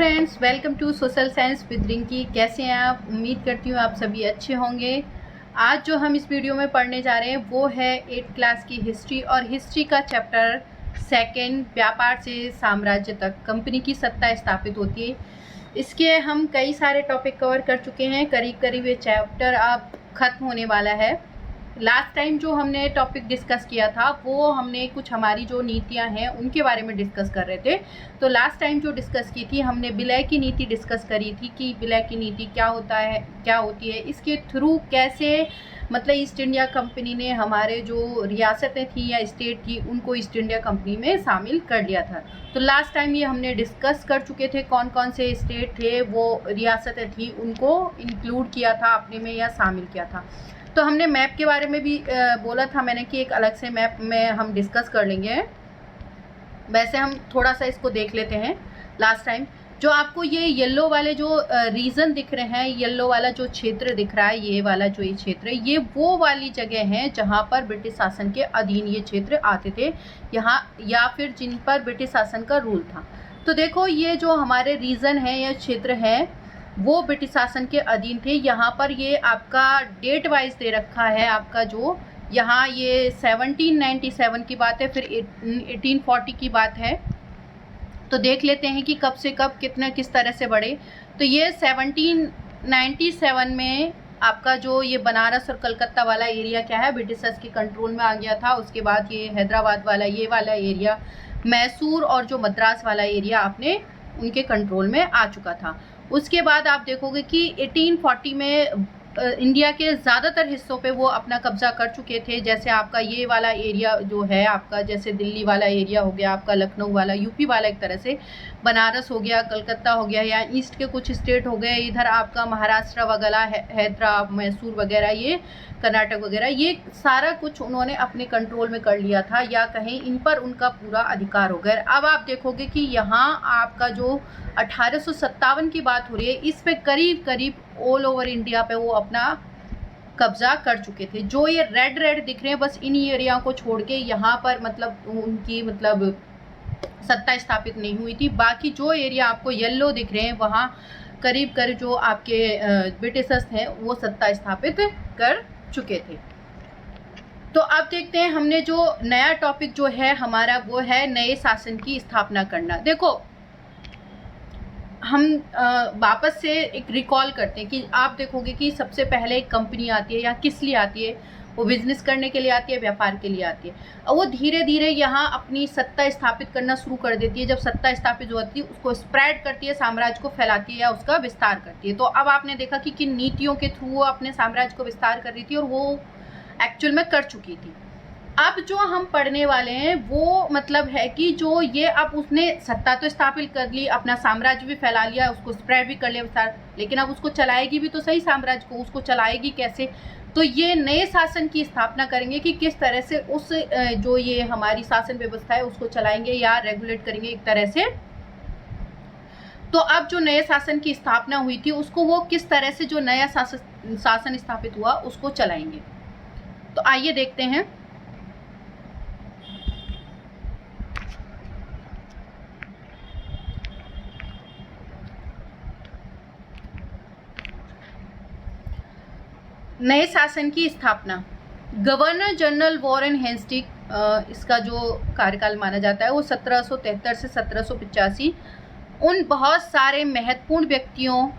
Friends, welcome to social science with Rinki. कैसे हैं आप? उम्मीद करती हूँ आप सभी अच्छे होंगे। आज जो हम इस वीडियो में पढ़ने जा रहे हैं वो है 8th क्लास की हिस्ट्री और हिस्ट्री का चैप्टर सेकंड, व्यापार से साम्राज्य तक कंपनी की सत्ता स्थापित होती है। इसके हम कई सारे टॉपिक कवर कर चुके हैं। करीब करीब ये चैप्टर अब ख़त्म होने वाला है। लास्ट टाइम जो हमने टॉपिक डिस्कस किया था वो हमने कुछ हमारी जो नीतियां हैं उनके बारे में डिस्कस कर रहे थे। तो लास्ट टाइम जो डिस्कस की थी हमने विलय की नीति डिस्कस करी थी कि विलय की नीति क्या होता है, क्या होती है, इसके थ्रू कैसे मतलब ईस्ट इंडिया कंपनी ने हमारे जो रियासतें थी या स्टेट थी उनको ईस्ट इंडिया कंपनी में शामिल कर लिया था। तो लास्ट टाइम ये हमने डिस्कस कर चुके थे कौन कौन से स्टेट थे, वो रियासतें थी, उनको इंक्लूड किया था अपने में या शामिल किया था। तो हमने मैप के बारे में भी बोला था मैंने कि एक अलग से मैप में हम डिस्कस कर लेंगे। वैसे हम थोड़ा सा इसको देख लेते हैं। लास्ट टाइम जो आपको ये येलो वाले जो रीजन दिख रहे हैं, येलो वाला जो क्षेत्र दिख रहा है, ये वाला जो ये क्षेत्र है, ये वो वाली जगह है जहाँ पर ब्रिटिश शासन के अधीन ये क्षेत्र आते थे यहाँ, या फिर जिन पर ब्रिटिश शासन का रूल था। तो देखो ये जो हमारे रीजन है या क्षेत्र है वो ब्रिटिश शासन के अधीन थे। यहाँ पर ये आपका डेट वाइज दे रखा है आपका जो यहाँ ये 1797 की बात है, फिर 1840 की बात है। तो देख लेते हैं कि कब से कब कितना किस तरह से बढ़े। तो ये 1797 में आपका जो ये बनारस और कलकत्ता वाला एरिया क्या है ब्रिटिशर्स के कंट्रोल में आ गया था। उसके बाद ये हैदराबाद वाला ये वाला एरिया, मैसूर और जो मद्रास वाला एरिया आपने उनके कंट्रोल में आ चुका था। उसके बाद आप देखोगे कि 1840 में इंडिया के ज़्यादातर हिस्सों पे वो अपना कब्जा कर चुके थे। जैसे आपका ये वाला एरिया जो है आपका, जैसे दिल्ली वाला एरिया हो गया, आपका लखनऊ वाला, यूपी वाला, एक तरह से बनारस हो गया, कलकत्ता हो गया, या ईस्ट के कुछ स्टेट हो गए, इधर आपका महाराष्ट्र वगैरह, हैदराबाद, मैसूर वगैरह, ये कर्नाटक वगैरह, ये सारा कुछ उन्होंने अपने कंट्रोल में कर लिया था, या कहें इन पर उनका पूरा अधिकार हो गया। अब आप देखोगे कि यहाँ आपका जो 1857 की बात हो रही है, इस पे करीब करीब ऑल ओवर इंडिया पे वो अपना कब्जा कर चुके थे। जो ये रेड रेड दिख रहे हैं बस इन एरिया को छोड़ के यहाँ पर मतलब उनकी मतलब सत्ता स्थापित नहीं हुई थी। बाकी जो एरिया आपको येलो दिख रहे हैं वहाँ करीब करीब जो आपके ब्रिटिशर्स हैं वो सत्ता स्थापित कर चुके थे। तो अब देखते हैं हमने जो नया टॉपिक जो है हमारा वो है नए शासन की स्थापना करना। देखो हम वापस से एक रिकॉल करते हैं कि आप देखोगे कि सबसे पहले एक कंपनी आती है या किस लिए आती है, वो बिजनेस करने के लिए आती है, व्यापार के लिए आती है, और वो धीरे धीरे यहाँ अपनी सत्ता स्थापित करना शुरू कर देती है। जब सत्ता स्थापित होती है उसको स्प्रेड करती है, साम्राज्य को फैलाती है या उसका विस्तार करती है। तो अब आपने देखा कि किन नीतियों के थ्रू वो अपने साम्राज्य को विस्तार कर रही थी और वो एक्चुअल में कर चुकी थी। अब जो हम पढ़ने वाले हैं वो मतलब है कि जो ये अब उसने सत्ता तो स्थापित कर ली, अपना साम्राज्य भी फैला लिया, उसको स्प्रेड भी कर लिया विस्तार, लेकिन अब उसको चलाएगी भी तो सही साम्राज्य को, उसको चलाएगी कैसे? तो ये नए शासन की स्थापना करेंगे कि किस तरह से उस जो ये हमारी शासन व्यवस्था है उसको चलाएंगे या रेगुलेट करेंगे एक तरह से। तो अब जो नए शासन की स्थापना हुई थी उसको वो किस तरह से जो नया शासन स्थापित हुआ उसको चलाएंगे। तो आइए देखते हैं। नए शासन की स्थापना। गवर्नर जनरल वॉरेन हेस्टिंग इसका जो कार्यकाल माना जाता है वो 1773 से 1785 उन बहुत सारे महत्वपूर्ण व्यक्तियों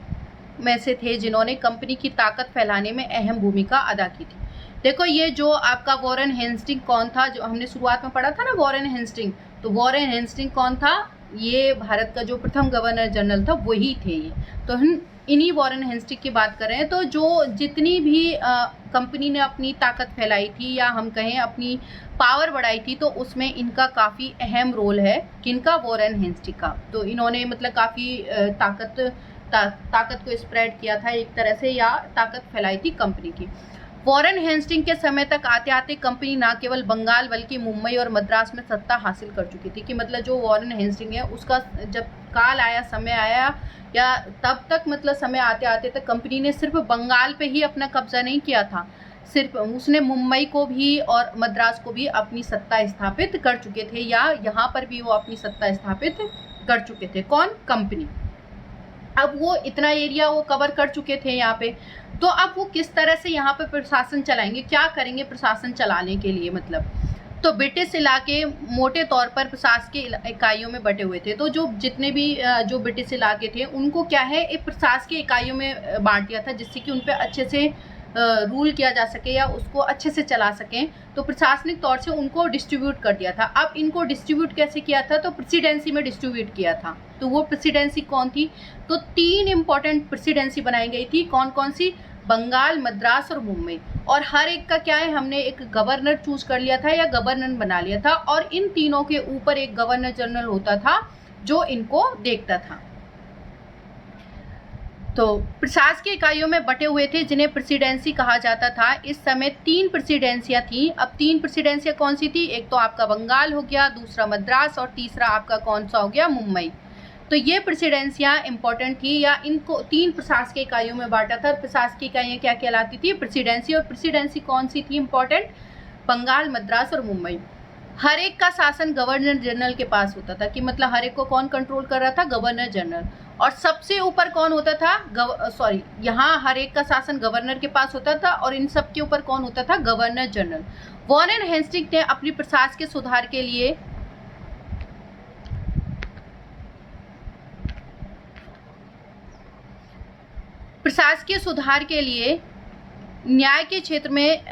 में से थे जिन्होंने कंपनी की ताकत फैलाने में अहम भूमिका अदा की थी। देखो ये जो आपका वॉरेन हेस्टिंग कौन था, जो हमने शुरुआत में पढ़ा था ना वॉरेन हेस्टिंग, तो वॉरेन हेस्टिंग कौन था? ये भारत का जो प्रथम गवर्नर जनरल था वही थे ये। तो हम इन्हीं वॉरेन हेस्टिंग की बात कर रहे हैं। तो जो जितनी भी कंपनी ने अपनी ताकत फैलाई थी या हम कहें अपनी पावर बढ़ाई थी, तो उसमें इनका काफ़ी अहम रोल है। किनका? वॉरेन हेस्टिंग का। तो इन्होंने मतलब काफ़ी ताकत को स्प्रेड किया था एक तरह से, या ताकत फैलाई थी कंपनी की। वॉरेन हेस्टिंग के समय तक आते आते कंपनी न केवल बंगाल बल्कि मुंबई और मद्रास में सत्ता हासिल कर चुकी थी। कि मतलब जो वॉरेन हेस्टिंग है उसका जब काल आया, समय आया, या तब तक मतलब समय आते आते तक कंपनी ने सिर्फ बंगाल पे ही अपना कब्जा नहीं किया था, सिर्फ उसने मुंबई को भी और मद्रास को भी अपनी सत्ता स्थापित कर चुके थे, या यहाँ पर भी वो अपनी सत्ता स्थापित कर चुके थे। कौन? कंपनी। अब वो इतना एरिया वो कवर कर चुके थे यहाँ पे, तो अब वो किस तरह से यहाँ पे प्रशासन चलाएंगे, क्या करेंगे प्रशासन चलाने के लिए मतलब। तो ब्रिटिश इलाके मोटे तौर पर प्रशासकीय इकाइयों में बटे हुए थे। तो जो जितने भी जो ब्रिटिश इलाके थे उनको क्या है एक प्रशासकीय इकाइयों में बांट दिया था, जिससे कि उन पर अच्छे से रूल किया जा सके या उसको अच्छे से चला सकें। तो प्रशासनिक तौर से उनको डिस्ट्रीब्यूट कर दिया था। अब इनको डिस्ट्रीब्यूट कैसे किया था, तो प्रेसिडेंसी में डिस्ट्रीब्यूट किया था। तो वो प्रेसिडेंसी कौन थी, तो 3 इंपॉर्टेंट प्रेसिडेंसी बनाई गई थी। कौन कौन सी, बंगाल, मद्रास और मुंबई। और हर एक का क्या है, हमने एक गवर्नर चूज कर लिया था या गवर्नर बना लिया था, और इन तीनों के ऊपर एक गवर्नर जनरल होता था जो इनको देखता था। तो प्रशासकीय इकाइयों में बटे हुए थे जिन्हें प्रेसिडेंसी कहा जाता था। इस समय 3 प्रेसिडेंसियां थी। अब 3 प्रेसिडेंसियां कौन सी थी, एक तो आपका बंगाल हो गया, दूसरा मद्रास और तीसरा आपका कौन सा हो गया, मुंबई। तो ये प्रेसिडेंसियां इंपॉर्टेंट थी या इनको 3 प्रशासकीय इकाइयों में बांटा था। प्रशासकीय इकाइयां क्या कहलाती थी, प्रेसिडेंसी। और प्रेसिडेंसी कौन सी थी इंपॉर्टेंट, बंगाल, मद्रास और मुंबई। हर एक का शासन गवर्नर जनरल के पास होता था, कि मतलब हर एक को कौन कंट्रोल कर रहा था, गवर्नर जनरल। और सबसे ऊपर कौन होता था, यहाँ हर एक का शासन गवर्नर के पास होता था और इन सब के ऊपर कौन होता था, गवर्नर जनरल। वॉरेन हेस्टिंग्स ने अपनी प्रशासकीय सुधार के लिए न्याय के क्षेत्र में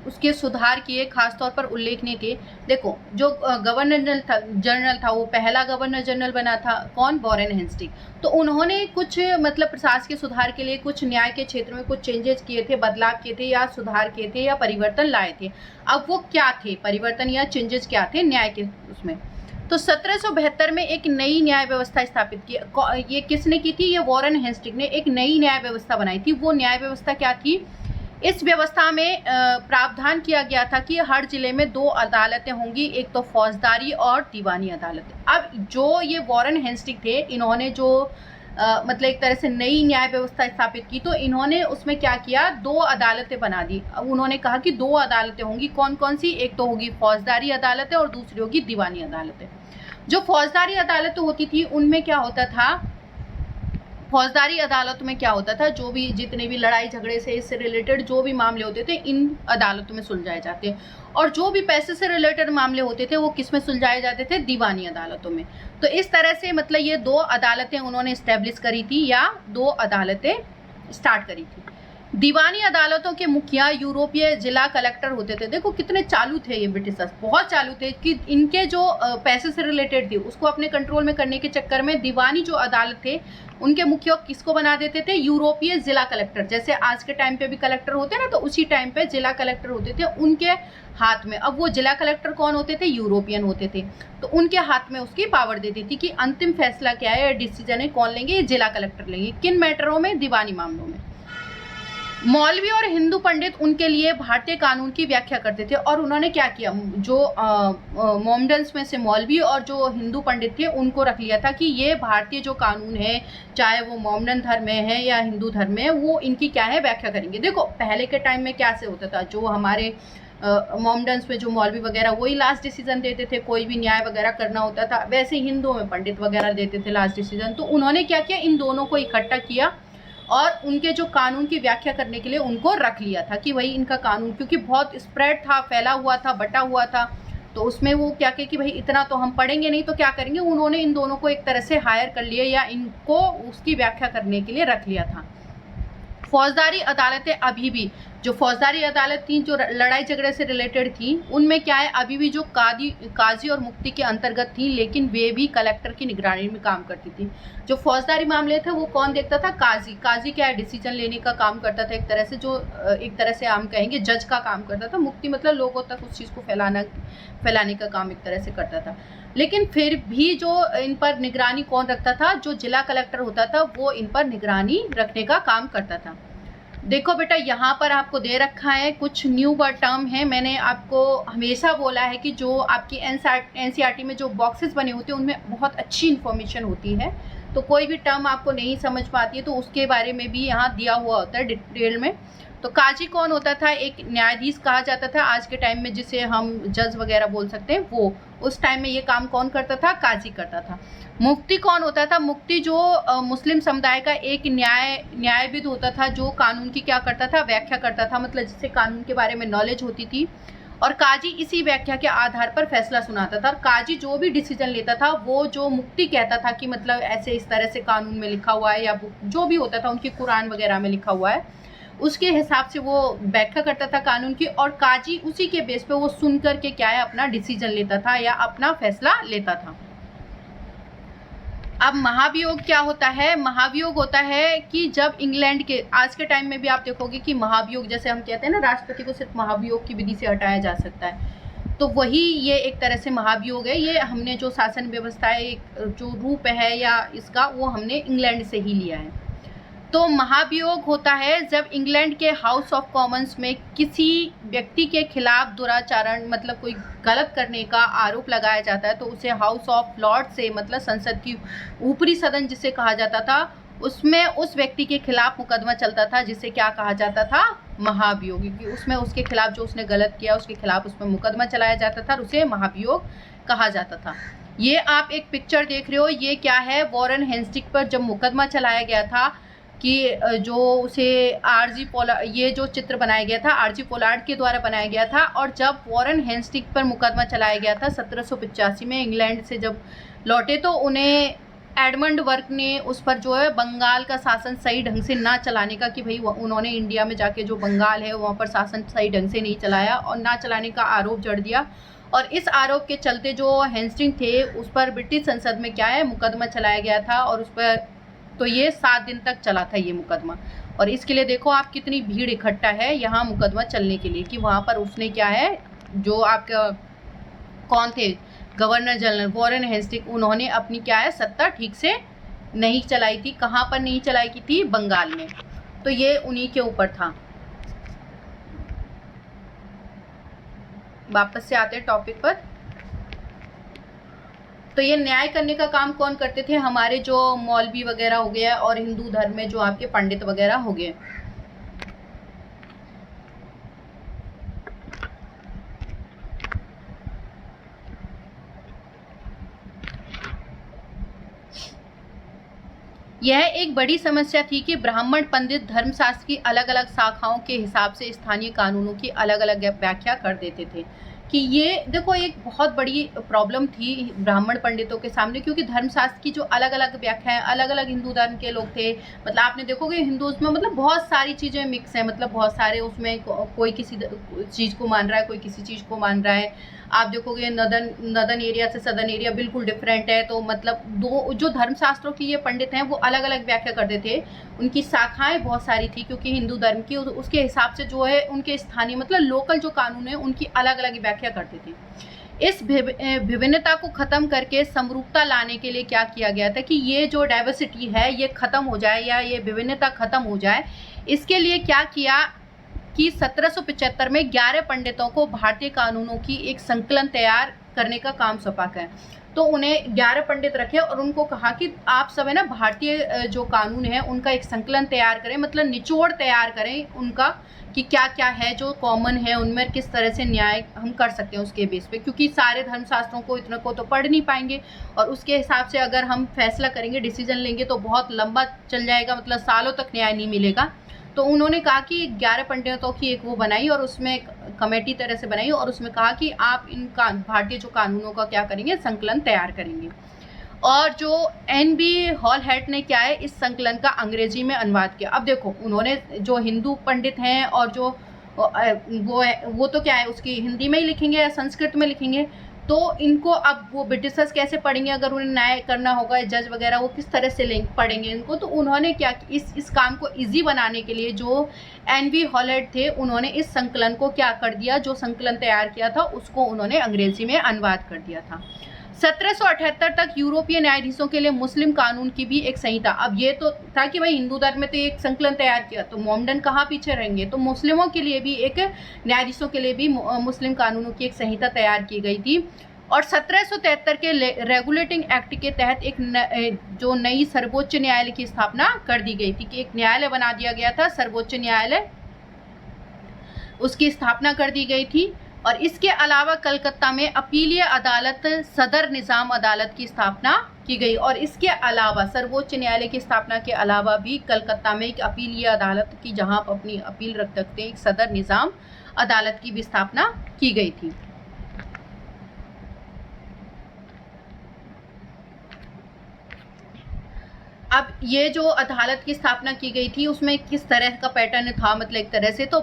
उसके सुधार किए, खासतौर पर उल्लेखनीय थे। देखो जो गवर्नर जनरल था वो पहला गवर्नर जनरल बना था, कौन, वॉरेन हेस्टिंग्स। तो उन्होंने कुछ मतलब प्रशासकीय सुधार के लिए कुछ न्याय के क्षेत्र में कुछ चेंजेस किए थे, बदलाव किए थे या सुधार किए थे या परिवर्तन लाए थे। अब वो क्या थे परिवर्तन या चेंजेस, क्या थे न्याय के उसमें। तो 1772 में एक नई न्याय व्यवस्था स्थापित की। ये किसने की थी, ये वॉरेन हेस्टिंग्स ने एक नई न्याय व्यवस्था बनाई थी। वो न्याय व्यवस्था क्या थी, इस व्यवस्था में प्रावधान किया गया था कि हर जिले में 2 अदालतें होंगी, एक तो फौजदारी और दीवानी अदालत। अब जो ये वॉरेन हेस्टिंग्स थे, इन्होंने जो मतलब एक तरह से नई न्याय व्यवस्था स्थापित की, तो इन्होंने उसमें क्या किया, 2 अदालतें बना दी। अब उन्होंने कहा कि 2 अदालतें होंगी, कौन कौन सी, एक तो होगी फौजदारी अदालतें और दूसरी होगी दीवानी अदालतें। जो फौजदारी अदालतें होती थी उनमें क्या होता था, फौजदारी अदालतों में क्या होता था, जो भी जितने भी लड़ाई झगड़े से इससे रिलेटेड जो भी मामले होते थे इन अदालतों में सुलझाए जाते हैं। और जो भी पैसे से रिलेटेड मामले होते थे वो किस में सुलझाए जाते थे, दीवानी अदालतों में। तो इस तरह से मतलब ये 2 अदालतें उन्होंने इस्टेब्लिश करी थी या 2 अदालतें स्टार्ट करी थी। दीवानी अदालतों के मुखिया यूरोपीय जिला कलेक्टर होते थे। देखो कितने चालू थे ये ब्रिटिशर्स, बहुत चालू थे कि इनके जो पैसे से रिलेटेड थी उसको अपने कंट्रोल में करने के चक्कर में दीवानी जो अदालत थे उनके मुखिया किसको बना देते थे, यूरोपीय जिला कलेक्टर। जैसे आज के टाइम पे भी कलेक्टर होते हैं ना, तो उसी टाइम पे जिला कलेक्टर होते थे उनके हाथ में। अब वो जिला कलेक्टर कौन होते थे, यूरोपियन होते थे। तो उनके हाथ में उसकी पावर दे दी थी कि अंतिम फैसला क्या है, डिसीजन है, कौन लेंगे, ये जिला कलेक्टर लेंगे। किन मैटरों में, दीवानी मामलों में। मौलवी और हिंदू पंडित उनके लिए भारतीय कानून की व्याख्या करते थे। और उन्होंने क्या किया, जो मोमडन्स में से मौलवी और जो हिंदू पंडित थे उनको रख लिया था कि ये भारतीय जो कानून है, चाहे वो मोमडन धर्म में है या हिंदू धर्म में है, वो इनकी क्या है व्याख्या करेंगे। देखो पहले के टाइम में क्या से होता था, जो हमारे मोमडन्स में जो मौलवी वगैरह वही लास्ट डिसीजन देते थे, कोई भी न्याय वगैरह करना होता था। वैसे हिंदुओं में पंडित वगैरह देते थे लास्ट डिसीजन। तो उन्होंने क्या किया, इन दोनों को इकट्ठा किया और उनके जो कानून की व्याख्या करने के लिए उनको रख लिया था कि भाई इनका कानून, क्योंकि बहुत स्प्रेड था, फैला हुआ था, बटा हुआ था, तो उसमें वो क्या कहे कि भाई इतना तो हम पढ़ेंगे नहीं, तो क्या करेंगे, उन्होंने इन दोनों को एक तरह से हायर कर लिया या इनको उसकी व्याख्या करने के लिए रख लिया था। फौजदारी अदालतें अभी भी, जो फौजदारी अदालत थी जो लड़ाई झगड़े से रिलेटेड थी, उनमें क्या है अभी भी जो काजी और मुफ्ती के अंतर्गत थी, लेकिन वे भी कलेक्टर की निगरानी में काम करती थी। जो फौजदारी मामले थे वो कौन देखता था, काजी। काजी क्या है, डिसीजन लेने का काम करता था एक तरह से, जो एक तरह से हम कहेंगे जज का काम करता था। मुफ्ती मतलब लोगों तक उस चीज़ को फैलाने का काम एक तरह से करता था। लेकिन फिर भी जो इन पर निगरानी कौन रखता था, जो जिला कलेक्टर होता था वो इन पर निगरानी रखने का काम करता था। देखो बेटा यहाँ पर आपको दे रखा है कुछ न्यू वर्ड टर्म है। मैंने आपको हमेशा बोला है कि जो आपकी एनसीईआरटी में जो बॉक्सेस बने होते हैं उनमें बहुत अच्छी इन्फॉर्मेशन होती है। तो कोई भी टर्म आपको नहीं समझ पाती है तो उसके बारे में भी यहाँ दिया हुआ होता है डिटेल में। तो काजी कौन होता था, एक न्यायाधीश कहा जाता था आज के टाइम में, जिसे हम जज वगैरह बोल सकते हैं। वो उस टाइम में ये काम कौन करता था, काजी करता था। मुफ्ती कौन होता था? मुफ्ती जो मुस्लिम समुदाय का एक न्यायविद होता था, जो कानून की क्या करता था, व्याख्या करता था, मतलब जिससे कानून के बारे में नॉलेज होती थी। और काजी इसी व्याख्या के आधार पर फैसला सुनाता था। और काजी जो भी डिसीजन लेता था, वो जो मुफ्ती कहता था कि मतलब ऐसे इस तरह से कानून में लिखा हुआ है, या जो भी होता था उनकी कुरान वगैरह में लिखा हुआ है, उसके हिसाब से वो व्याख्या करता था कानून की। और काजी उसी के बेस पे वो सुन करके क्या है, अपना डिसीजन लेता था या अपना फैसला लेता था। अब महाभियोग क्या होता है? महाभियोग होता है कि जब इंग्लैंड के, आज के टाइम में भी आप देखोगे कि महाभियोग, जैसे हम कहते हैं ना, राष्ट्रपति को सिर्फ महाभियोग की विधि से हटाया जा सकता है, तो वही ये एक तरह से महाभियोग है। ये हमने जो शासन व्यवस्था है, जो रूप है या इसका, वो हमने इंग्लैंड से ही लिया है। तो महाभियोग होता है जब इंग्लैंड के हाउस ऑफ कॉमन्स में किसी व्यक्ति के खिलाफ दुराचरण, मतलब कोई गलत करने का आरोप लगाया जाता है, तो उसे हाउस ऑफ लॉर्ड से, मतलब संसद की ऊपरी सदन जिसे कहा जाता था, उसमें उस व्यक्ति के खिलाफ मुकदमा चलता था, जिसे क्या कहा जाता था? महाभियोग। क्योंकि उसमें उसके खिलाफ, जो उसने गलत किया उसके खिलाफ उसमें मुकदमा चलाया जाता था, उसे महाभियोग कहा जाता था। ये आप एक पिक्चर देख रहे हो, ये क्या है? वॉरेन हेस्टिंग्स पर जब मुकदमा चलाया गया था कि जो उसे आरजी पोलार्ड, ये जो चित्र बनाया गया था आरजी पोलार्ड के द्वारा बनाया गया था। और जब वॉरेन हेस्टिंग्स पर मुकदमा चलाया गया था 1785 में, इंग्लैंड से जब लौटे, तो उन्हें एडमंड वर्क ने उस पर जो है बंगाल का शासन सही ढंग से ना चलाने का, कि भाई उन्होंने इंडिया में जाके जो बंगाल है वहाँ पर शासन सही ढंग से नहीं चलाया और ना चलाने का आरोप जड़ दिया। और इस आरोप के चलते जो हेस्टिंग्स थे, उस पर ब्रिटिश संसद में क्या है, मुकदमा चलाया गया था। और उस पर तो ये 7 दिन तक चला था ये मुकदमा। और इसके लिए देखो आप कितनी भीड़ इकट्ठा है यहाँ मुकदमा चलने के लिए, कि वहाँ पर उसने क्या है, जो आपका कौन थे, गवर्नर जनरल वॉरेन हेस्टिंग्स, उन्होंने अपनी क्या है, सत्ता ठीक से नहीं चलाई थी। कहाँ पर नहीं चलाई की थी? बंगाल में। तो ये उन्हीं के ऊपर था। वापस से आते हैं टॉपिक पर। तो ये न्याय करने का काम कौन करते थे? हमारे जो मौलवी वगैरह हो गया, और हिंदू धर्म में जो आपके पंडित वगैरह हो गए। यह एक बड़ी समस्या थी कि ब्राह्मण पंडित धर्मशास्त्र की अलग अलग शाखाओं के हिसाब से स्थानीय कानूनों की अलग अलग व्याख्या कर देते थे। कि ये देखो एक बहुत बड़ी प्रॉब्लम थी ब्राह्मण पंडितों के सामने, क्योंकि धर्मशास्त्र की जो अलग अलग व्याख्याएं, अलग अलग हिंदू धर्म के लोग थे, मतलब आपने देखोगे हिंदू उसमें मतलब बहुत सारी चीज़ें मिक्स है, मतलब बहुत सारे उसमें कोई किसी चीज़ को मान रहा है, कोई किसी चीज़ को मान रहा है। आप देखोगे नदन एरिया से सदर्न एरिया बिल्कुल डिफरेंट है। तो मतलब दो जो धर्मशास्त्रों की ये पंडित हैं वो अलग अलग व्याख्या करते थे। उनकी शाखाएं बहुत सारी थी, क्योंकि हिंदू धर्म की उसके हिसाब से जो है उनके स्थानीय मतलब लोकल जो कानून है उनकी अलग अलग व्याख्या करते थे। इस विभिन्नता को खत्म करके समरूपता लाने के लिए क्या किया गया था कि ये जो डाइवर्सिटी है ये खत्म हो जाए, या ये विभिन्नता खत्म हो जाए। इसके लिए क्या किया कि 1775 में 11 पंडितों को भारतीय कानूनों की एक संकलन तैयार करने का काम सौंपा गया। तो उन्हें 11 पंडित रखे और उनको कहा कि आप सब है ना भारतीय जो कानून है उनका एक संकलन तैयार करें, मतलब निचोड़ तैयार करें उनका, कि क्या क्या है जो कॉमन है उनमें, किस तरह से न्याय हम कर सकते हैं उसके बेस पे, क्योंकि सारे धर्मशास्त्रों को इतना को तो पढ़ नहीं पाएंगे और उसके हिसाब से अगर हम फैसला करेंगे, डिसीजन लेंगे तो बहुत लंबा चल जाएगा, मतलब सालों तक न्याय नहीं मिलेगा। तो उन्होंने कहा कि 11 पंडितों की एक वो बनाई और उसमें कमेटी तरह से बनाई और उसमें कहा कि आप इन भारतीय जो कानूनों का क्या करेंगे, संकलन तैयार करेंगे। और जो NB हॉलहेड ने क्या है, इस संकलन का अंग्रेजी में अनुवाद किया। अब देखो उन्होंने जो हिंदू पंडित हैं और जो वो तो क्या है उसकी हिंदी में ही लिखेंगे या संस्कृत में लिखेंगे, तो इनको अब वो ब्रिटिशर्स कैसे पढ़ेंगे, अगर उन्हें न्याय करना होगा, जज वगैरह वो किस तरह से पढ़ेंगे इनको। तो उन्होंने क्या इस काम को इजी बनाने के लिए जो NB हॉलहेड थे उन्होंने इस संकलन को क्या कर दिया, जो संकलन तैयार किया था उसको उन्होंने अंग्रेजी में अनुवाद कर दिया था। 1778 तक यूरोपीय न्यायाधीशों के लिए मुस्लिम कानून की भी एक संहिता, अब ये तो था कि भाई हिंदू धर्म में तो एक संकलन तैयार किया तो मोमडन कहाँ पीछे रहेंगे, तो मुस्लिमों के लिए भी एक न्यायाधीशों के लिए भी मुस्लिम कानूनों की एक संहिता तैयार की गई थी। और 1773 के रेगुलेटिंग एक्ट के तहत एक जो नई सर्वोच्च न्यायालय की स्थापना कर दी गई थी, कि एक न्यायालय बना दिया गया था, सर्वोच्च न्यायालय, उसकी स्थापना कर दी गई थी। और इसके अलावा कलकत्ता में अपीलीय अदालत, सदर निजाम अदालत की स्थापना की गई। और इसके अलावा सर्वोच्च न्यायालय की स्थापना के अलावा भी कलकत्ता में एक अपीलीय अदालत की, जहां आप अपनी अपील रख सकते हैं, एक सदर निज़ाम अदालत की भी स्थापना की गई थी। अब ये जो अदालत की स्थापना की गई थी उसमें किस तरह का पैटर्न था, मतलब एक तरह से तो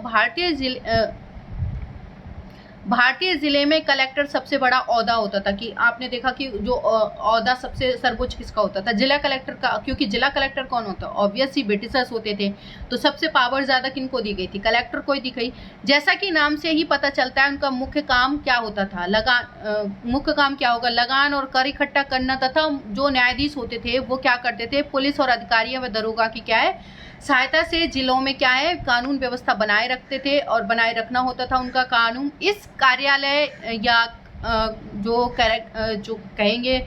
भारतीय ज़िले में कलेक्टर सबसे बड़ा ओहदा होता था। कि आपने देखा कि जो ओहदा सबसे सर्वोच्च किसका होता था, जिला कलेक्टर का, क्योंकि जिला कलेक्टर कौन होता, ऑब्वियसली ब्रिटिशर्स होते थे, तो सबसे पावर ज़्यादा किनको दी गई थी, कलेक्टर को ही दी गई। जैसा कि नाम से ही पता चलता है उनका मुख्य काम क्या होता था, मुख्य काम क्या होगा, लगान और कर इकट्ठा करना, तथा जो न्यायाधीश होते थे वो क्या करते थे, पुलिस और अधिकारियों व दरोगा की क्या है सहायता से जिलों में क्या है कानून व्यवस्था बनाए रखते थे और बनाए रखना होता था उनका कानून। इस कार्यालय या जो कहेंगे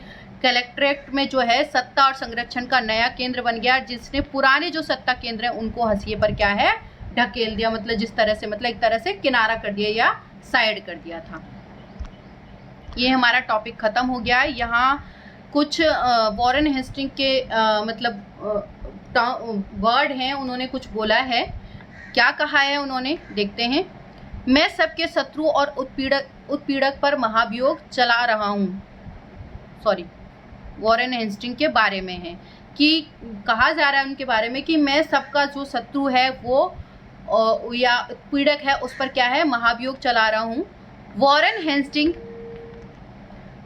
कलेक्ट्रेट में जो है सत्ता और संरक्षण का नया केंद्र बन गया, जिसने पुराने जो सत्ता केंद्र हैं उनको हंसिए पर क्या है ढकेल दिया, मतलब जिस तरह से, मतलब एक तरह से किनारा कर दिया या साइड कर दिया था। ये हमारा टॉपिक खत्म हो गया है। यहाँ कुछ वॉरेन हेस्टिंग के मतलब वर्ड हैं, उन्होंने कुछ बोला है, क्या कहा है उन्होंने, देखते हैं। मैं सबके शत्रु और उत्पीड़क पर महाभियोग चला रहा हूँ। सॉरी, वॉरेन हेस्टिंग के बारे में है कि कहा जा रहा है उनके बारे में कि मैं सबका जो शत्रु है वो या उत्पीड़क है उस पर क्या है महाभियोग चला रहा हूँ।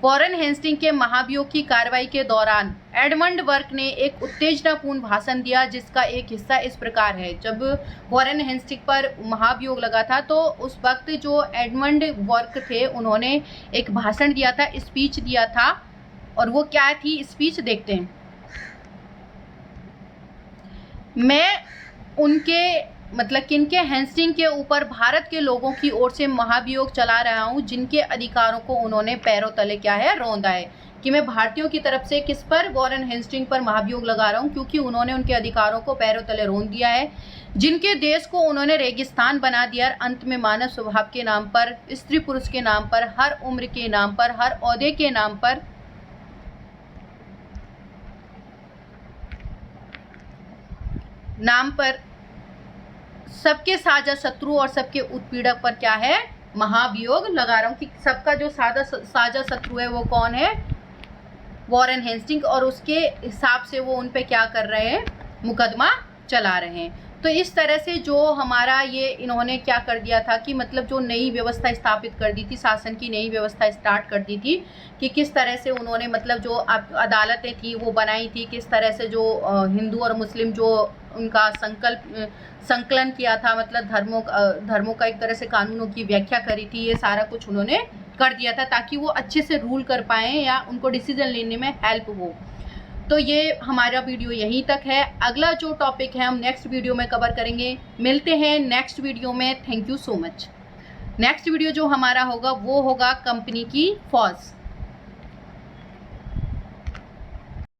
वॉरेन हेस्टिंग के महाभियोग की कार्रवाई के दौरान एडमंड बर्क ने एक उत्तेजनापूर्ण भाषण दिया, जिसका एक हिस्सा इस प्रकार है। जब वॉरेन हेस्टिंग पर महाभियोग लगा था तो उस वक्त जो एडमंड बर्क थे उन्होंने एक भाषण दिया था, स्पीच दिया था, और वो क्या थी स्पीच, देखते हैं। मैं उनके मतलब किनके, हेस्टिंग के ऊपर भारत के लोगों की ओर से महाभियोग चला रहा हूँ, जिनके अधिकारों को उन्होंने पैरों तले क्या है रौंदा है। कि मैं भारतीयों की तरफ से किस पर, वॉरेन हेस्टिंग पर महाभियोग लगा रहा हूँ, क्योंकि उन्होंने उनके अधिकारों को पैरों तले रौंद दिया है, जिनके देश को उन्होंने रेगिस्तान बना दिया। अंत में मानव स्वभाव के नाम पर, स्त्री पुरुष के नाम पर, हर उम्र के नाम पर, हर ओहदे के नाम पर सबके साझा शत्रु और सबके उत्पीड़क पर क्या है महाभियोग लगा रहा हूँ। कि सबका जो साझा शत्रु है वो कौन है, वॉरेन हेस्टिंग, और उसके हिसाब से वो उन पे क्या कर रहे हैं, मुकदमा चला रहे हैं। तो इस तरह से जो हमारा ये इन्होंने क्या कर दिया था कि मतलब जो नई व्यवस्था स्थापित कर दी थी, शासन की नई व्यवस्था स्टार्ट कर दी थी, कि किस तरह से उन्होंने मतलब जो अदालतें थी वो बनाई थी, किस तरह से जो हिंदू और मुस्लिम जो उनका संकलन किया था, मतलब धर्मों का एक तरह से कानूनों की व्याख्या करी थी, ये सारा कुछ उन्होंने कर दिया था ताकि वो अच्छे से रूल कर पाएँ या उनको डिसीजन लेने में हेल्प हो। तो ये हमारा वीडियो यहीं तक है। अगला जो टॉपिक है हम नेक्स्ट वीडियो में कवर करेंगे। मिलते हैं नेक्स्ट वीडियो में। Thank you so much. Next video जो हमारा होगा वो होगा कंपनी की फौज।